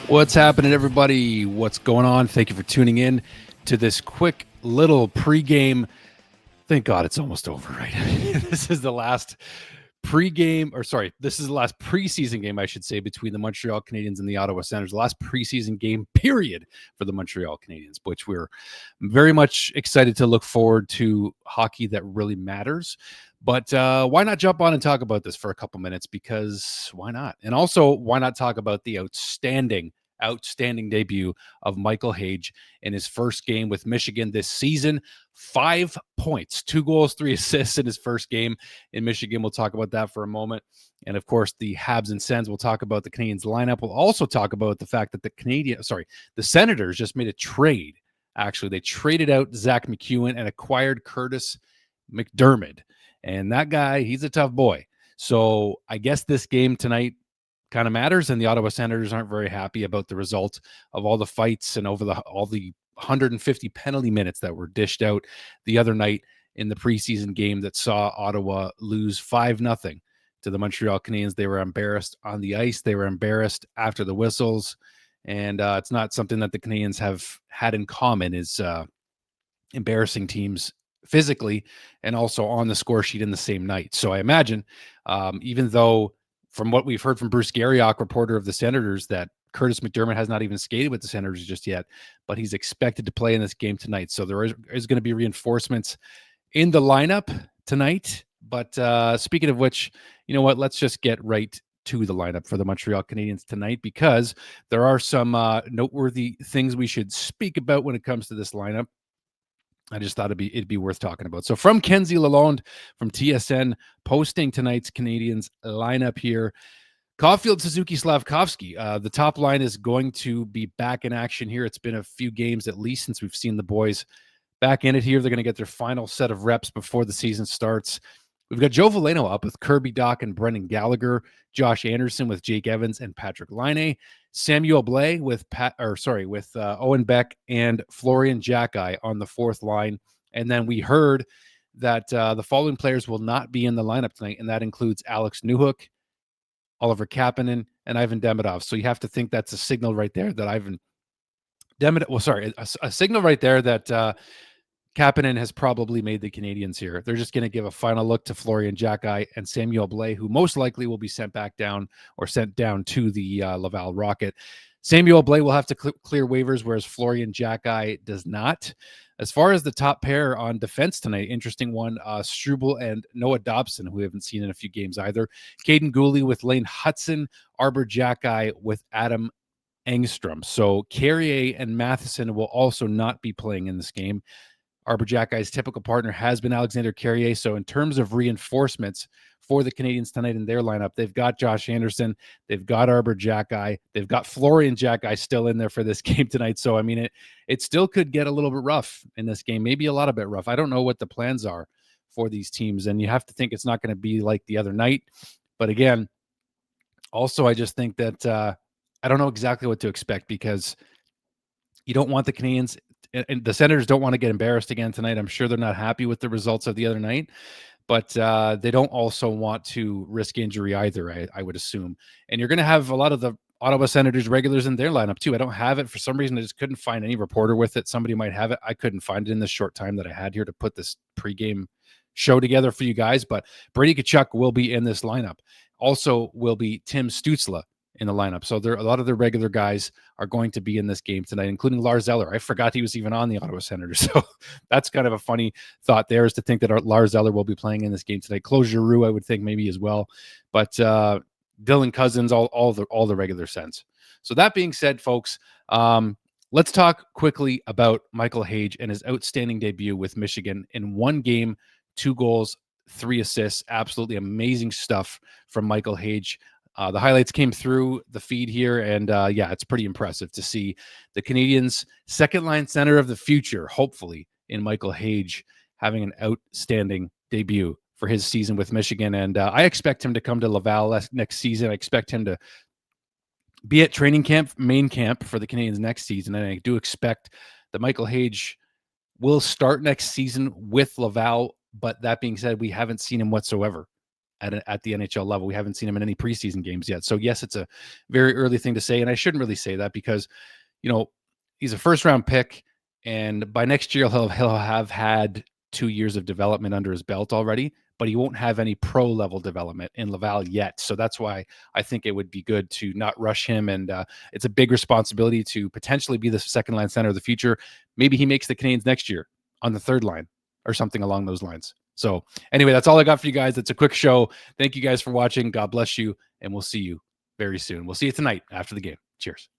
What's happening, everybody? What's going on? Thank you for tuning in to this quick little pregame. Thank God it's almost over, right? This is the last this is the last preseason game, I should say, between the Montreal Canadiens and the Ottawa Senators. The last preseason game, period, for the Montreal Canadiens, which we're very much excited to look forward to hockey that really matters. But why not jump on and talk about this for a couple minutes? Because why not? And also, why not talk about the outstanding debut of Michael Hage in his first game with Michigan this season. 5 points, 2 goals, 3 assists in his first game in Michigan. We'll talk about that for a moment. And of course, the Habs and Sens. We'll talk about the Canadiens lineup. We'll also talk about the fact that the Senators just made a trade. Actually, they traded out Zach McEwen and acquired Kurtis Macdermid. And that guy, he's a tough boy. So I guess this game tonight kind of matters, and the Ottawa Senators aren't very happy about the result of all the fights and over all the 150 penalty minutes that were dished out the other night in the preseason game that saw Ottawa lose 5-0 to the Montreal Canadiens. They were embarrassed on the ice. They were embarrassed after the whistles, and it's not something that the Canadiens have had in common, is embarrassing teams physically and also on the score sheet in the same night. So I imagine, even though from what we've heard from Bruce Garriock, reporter of the Senators, that Kurtis Macdermid has not even skated with the Senators just yet, but he's expected to play in this game tonight. So there is going to be reinforcements in the lineup tonight. But speaking of which, you know what? Let's just get right to the lineup for the Montreal Canadiens tonight, because there are some noteworthy things we should speak about when it comes to this lineup. I just thought it'd be worth talking about. So from Kenzie Lalonde from TSN, posting tonight's Canadiens lineup here: Caulfield, Suzuki, Slavkovsky. The top line is going to be back in action here. It's been a few games at least since we've seen the boys back in it here. They're going to get their final set of reps before the season starts. We've got Joe Veleno up with Kirby Dach and Brendan Gallagher, Josh Anderson with Jake Evans and Patrick Laine, Samuel Blais with Owen Beck and Florian Jacki on the fourth line. And then we heard that the following players will not be in the lineup tonight, and that includes Alex Newhook, Oliver Kapanen, and Ivan Demidov. So you have to think that's a signal right there that a signal right there that Kapanen has probably made the Canadiens here. They're just going to give a final look to Florian Jacki and Samuel Blais, who most likely will be sent down to the Laval Rocket. Samuel Blais will have to clear waivers, whereas Florian Jacki does not. As far as the top pair on defense tonight, interesting one, Struble and Noah Dobson, who we haven't seen in a few games either. Caden Gooley with Lane Hudson, Arbor Jacki with Adam Engstrom. So Carrier and Matheson will also not be playing in this game. Arbor Jacki's typical partner has been Alexander Carrier. So in terms of reinforcements for the Canadiens tonight in their lineup, they've got Josh Anderson, they've got Arbor Jacki, they've got Florian Jacki still in there for this game tonight. So, I mean, it still could get a little bit rough in this game, maybe a lot of bit rough. I don't know what the plans are for these teams, and you have to think it's not going to be like the other night. But again, also, I just think that I don't know exactly what to expect, because you don't want the Canadiens and the Senators don't want to get embarrassed again tonight. I'm sure they're not happy with the results of the other night, but they don't also want to risk injury either, I would assume. And you're going to have a lot of the Ottawa Senators regulars in their lineup too. I don't have it for some reason. I just couldn't find any reporter with it. Somebody might have it. I couldn't find it in the short time that I had here to put this pregame show together for you guys. But Brady Tkachuk will be in this lineup. Also will be Tim Stützle in the lineup. So a lot of the regular guys are going to be in this game tonight, including Lars Eller. I forgot he was even on the Ottawa Senators. So that's kind of a funny thought there, is to think that Lars Eller will be playing in this game tonight. Claude Giroux, I would think maybe as well. But Dylan Cousins, all the regular Sens. So that being said, folks, let's talk quickly about Michael Hage and his outstanding debut with Michigan in one game, 2 goals, 3 assists. Absolutely amazing stuff from Michael Hage. The highlights came through the feed here, and it's pretty impressive to see the Canadiens' second-line center of the future, hopefully, in Michael Hage, having an outstanding debut for his season with Michigan. And I expect him to come to Laval next season. I expect him to be at training camp, main camp for the Canadiens next season, and I do expect that Michael Hage will start next season with Laval. But that being said, we haven't seen him whatsoever at the NHL level. We haven't seen him in any preseason games yet. So yes, it's a very early thing to say, and I shouldn't really say that because, he's a first round pick, and by next year he'll have had 2 years of development under his belt already, but he won't have any pro level development in Laval yet. So that's why I think it would be good to not rush him. And it's a big responsibility to potentially be the second line center of the future. Maybe he makes the Canadiens next year on the third line or something along those lines. So anyway, that's all I got for you guys. It's a quick show. Thank you guys for watching. God bless you, and we'll see you very soon. We'll see you tonight after the game. Cheers.